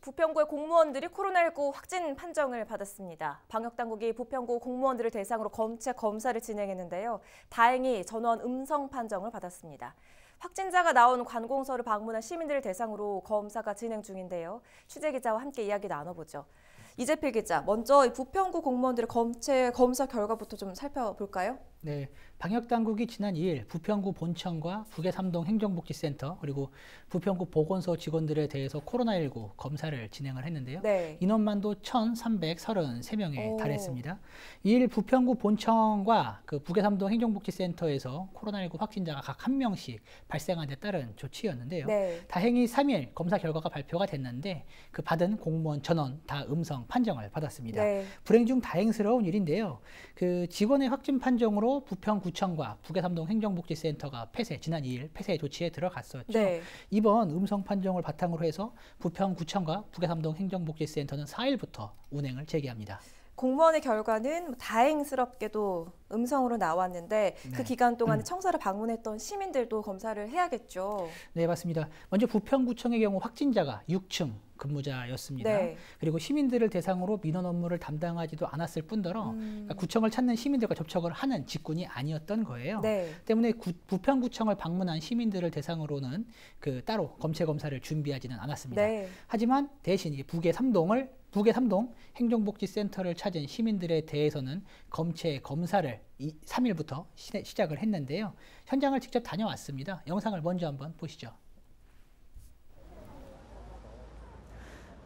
부평구의 공무원들이 코로나19 확진 판정을 받았습니다. 방역당국이 부평구 공무원들을 대상으로 검체 검사를 진행했는데요. 다행히 전원 음성 판정을 받았습니다. 확진자가 나온 관공서를 방문한 시민들을 대상으로 검사가 진행 중인데요. 취재기자와 함께 이야기 나눠보죠. 이재필 기자, 먼저 부평구 공무원들의 검체 검사 결과부터 좀 살펴볼까요? 네, 방역당국이 지난 2일 부평구 본청과 북해삼동 행정복지센터 그리고 부평구 보건소 직원들에 대해서 코로나19 검사를 진행을 했는데요. 네. 인원만도 1,333명에 달했습니다. 2일 부평구 본청과 북해삼동 행정복지센터에서 코로나19 확진자가 각 1명씩 발생한 데 따른 조치였는데요. 네. 다행히 3일 검사 결과가 발표가 됐는데 그 받은 공무원 전원 다 음성 판정을 받았습니다. 네. 불행 중 다행스러운 일인데요. 그 직원의 확진 판정으로 부평구청과 북해삼동 행정복지센터가 지난 2일 폐쇄 조치에 들어갔었죠. 네. 이번 음성 판정을 바탕으로 해서 부평구청과 북해삼동 행정복지센터는 4일부터 운행을 재개합니다. 공무원의 결과는 다행스럽게도 음성으로 나왔는데 네. 그 기간 동안에 청사를 방문했던 시민들도 검사를 해야겠죠. 네, 맞습니다. 먼저 부평구청의 경우 확진자가 6층 근무자였습니다. 네. 그리고 시민들을 대상으로 민원 업무를 담당하지도 않았을 뿐더러 구청을 찾는 시민들과 접촉을 하는 직군이 아니었던 거예요. 네. 때문에 부평구청을 방문한 시민들을 대상으로는 따로 검체 검사를 준비하지는 않았습니다. 네. 하지만 대신 북해삼동 행정복지센터를 찾은 시민들에 대해서는 검체 검사를 3일부터 시작을 했는데요. 현장을 직접 다녀왔습니다. 영상을 먼저 한번 보시죠.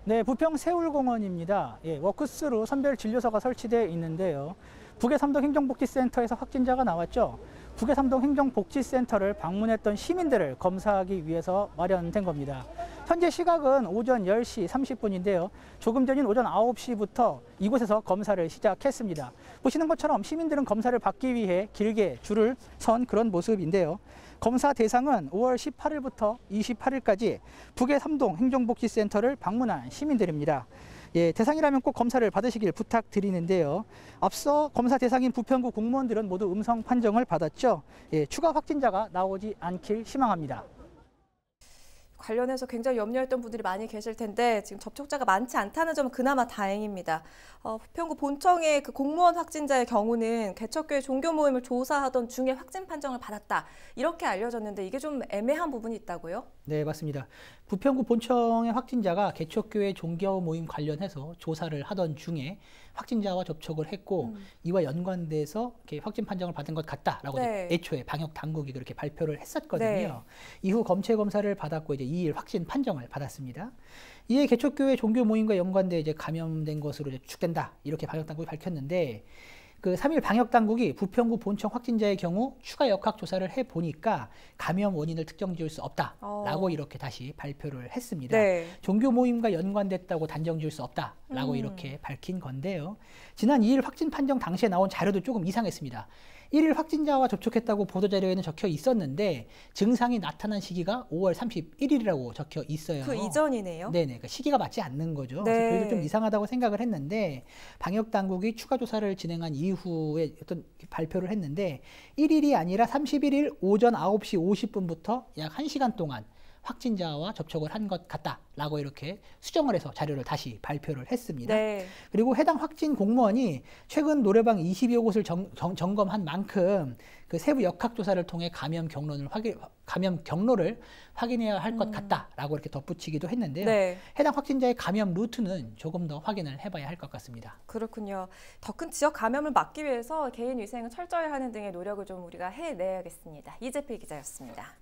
네, 부평 세울공원입니다. 워크스루 선별 진료소가 설치되어 있는데요. 북해삼동 행정복지센터에서 확진자가 나왔죠. 북해삼동 행정복지센터를 방문했던 시민들을 검사하기 위해서 마련된 겁니다. 현재 시각은 오전 10시 30분인데요. 조금 전인 오전 9시부터 이곳에서 검사를 시작했습니다. 보시는 것처럼 시민들은 검사를 받기 위해 길게 줄을 선 그런 모습인데요. 검사 대상은 5월 18일부터 28일까지 북해삼동 행정복지센터를 방문한 시민들입니다. 대상이라면 꼭 검사를 받으시길 부탁드리는데요. 앞서 검사 대상인 부평구 공무원들은 모두 음성 판정을 받았죠. 추가 확진자가 나오지 않길 희망합니다. 관련해서 굉장히 염려했던 분들이 많이 계실 텐데 지금 접촉자가 많지 않다는 점은 그나마 다행입니다. 부평구 본청의 그 공무원 확진자의 경우는 개척교회 종교 모임을 조사하던 중에 확진 판정을 받았다. 이렇게 알려졌는데 이게 좀 애매한 부분이 있다고요? 네, 맞습니다. 부평구 본청의 확진자가 개척교회 종교 모임 관련해서 조사를 하던 중에 확진자와 접촉을 했고 이와 연관돼서 이렇게 확진 판정을 받은 것 같다라고 네. 애초에 방역 당국이 그렇게 발표를 했었거든요. 네. 이후 검체 검사를 받았고 이제 2일 확진 판정을 받았습니다. 이에 개척교회 종교 모임과 연관돼 이제 감염된 것으로 이제 추측된다 이렇게 방역 당국이 밝혔는데. 그 3일 방역당국이 부평구 본청 확진자의 경우 추가 역학 조사를 해보니까 감염 원인을 특정 지을 수 없다라고 이렇게 다시 발표를 했습니다. 네. 종교 모임과 연관됐다고 단정 지을 수 없다라고 이렇게 밝힌 건데요. 지난 2일 확진 판정 당시에 나온 자료도 조금 이상했습니다. 1일 확진자와 접촉했다고 보도자료에는 적혀 있었는데 증상이 나타난 시기가 5월 31일이라고 적혀 있어요. 그 이전이네요. 네네, 그러니까 시기가 맞지 않는 거죠. 네. 그래서 그래도 좀 이상하다고 생각을 했는데 방역당국이 추가 조사를 진행한 이후에 어떤 발표를 했는데 1일이 아니라 31일 오전 9시 50분부터 약 1시간 동안 확진자와 접촉을 한 것 같다라고 이렇게 수정을 해서 자료를 다시 발표를 했습니다. 네. 그리고 해당 확진 공무원이 최근 노래방 20여 곳을 점검한 만큼 그 세부 역학조사를 통해 감염 경로를 확인해야 할 것 같다라고 이렇게 덧붙이기도 했는데요. 네. 해당 확진자의 감염 루트는 조금 더 확인을 해봐야 할 것 같습니다. 그렇군요. 더 큰 지역 감염을 막기 위해서 개인 위생을 철저히 하는 등의 노력을 좀 우리가 해내야겠습니다. 이재필 기자였습니다.